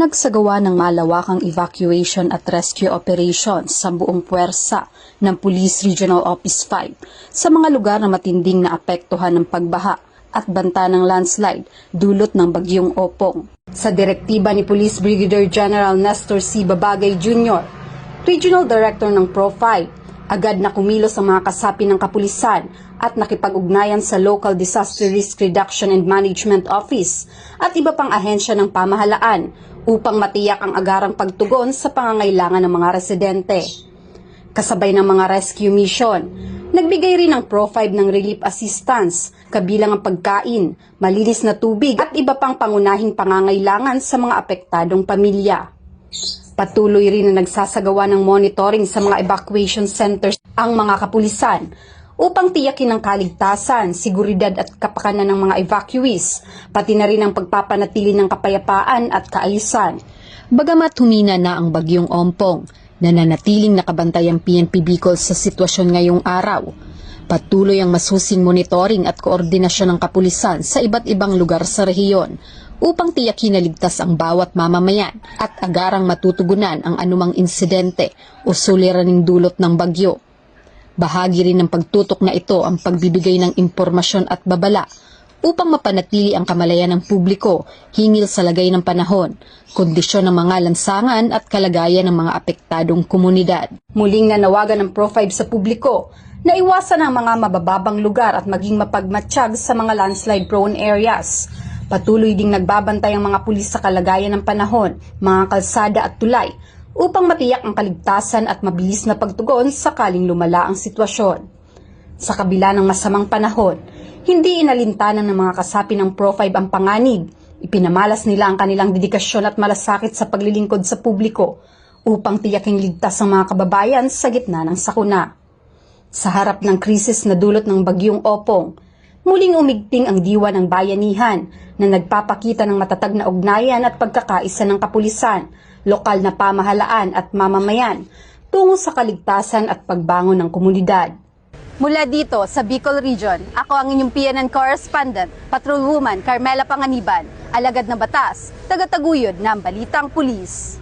nagsagawa ng malawakang evacuation at rescue operations sa buong puwersa ng Police Regional Office 5 sa mga lugar na matinding naapektuhan ng pagbaha at banta ng landslide dulot ng bagyong Opong. Sa direktiba ni Police Brigadier General Nestor C. Babagay Jr., Regional Director ng Pro 5, agad na kumilos ang mga kasapi ng kapulisan at nakipag-ugnayan sa Local Disaster Risk Reduction and Management Office at iba pang ahensya ng pamahalaan upang matiyak ang agarang pagtugon sa pangangailangan ng mga residente. Kasabay ng mga rescue mission, nagbigay rin ang Pro 5 ng relief assistance, kabilang ang pagkain, malinis na tubig at iba pang pangunahing pangangailangan sa mga apektadong pamilya. Patuloy rin na nagsasagawa ng monitoring sa mga evacuation centers ang mga kapulisan upang tiyakin ang kaligtasan, seguridad at kapakanan ng mga evacuees, pati na rin ang pagpapanatili ng kapayapaan at kaayusan. Bagamat humina na ang bagyong Ompong, nananatiling nakabantay ang PNP Bicol sa sitwasyon ngayong araw. Patuloy ang masusing monitoring at koordinasyon ng kapulisan sa iba't ibang lugar sa rehiyon upang tiyakin na ligtas ang bawat mamamayan at agarang matutugunan ang anumang insidente o suliraning dulot ng bagyo. Bahagi rin ng pagtutok na ito ang pagbibigay ng impormasyon at babala upang mapanatili ang kamalayan ng publiko hinggil sa lagay ng panahon, kondisyon ng mga lansangan at kalagayan ng mga apektadong komunidad. Muling nanawagan ng Pro 5 sa publiko na iwasan ang mga mabababang lugar at maging mapagmatsyag sa mga landslide-prone areas. Patuloy ding nagbabantay ang mga pulis sa kalagayan ng panahon, mga kalsada at tulay upang matiyak ang kaligtasan at mabilis na pagtugon sakaling lumala ang sitwasyon. Sa kabila ng masamang panahon, hindi inalintanan ng mga kasapi ng Pro 5 ang panganib. Ipinamalas nila ang kanilang dedikasyon at malasakit sa paglilingkod sa publiko upang tiyaking ligtas ang mga kababayan sa gitna ng sakuna. Sa harap ng krisis na dulot ng bagyong Opong, muling umigting ang diwa ng bayanihan na nagpapakita ng matatag na ugnayan at pagkakaisa ng kapulisan, lokal na pamahalaan at mamamayan tungo sa kaligtasan at pagbangon ng komunidad. Mula dito sa Bicol Region, ako ang inyong PNN correspondent, Patrolwoman Carmela Panganiban, alagad na batas, tagataguyod ng Balitang Pulis.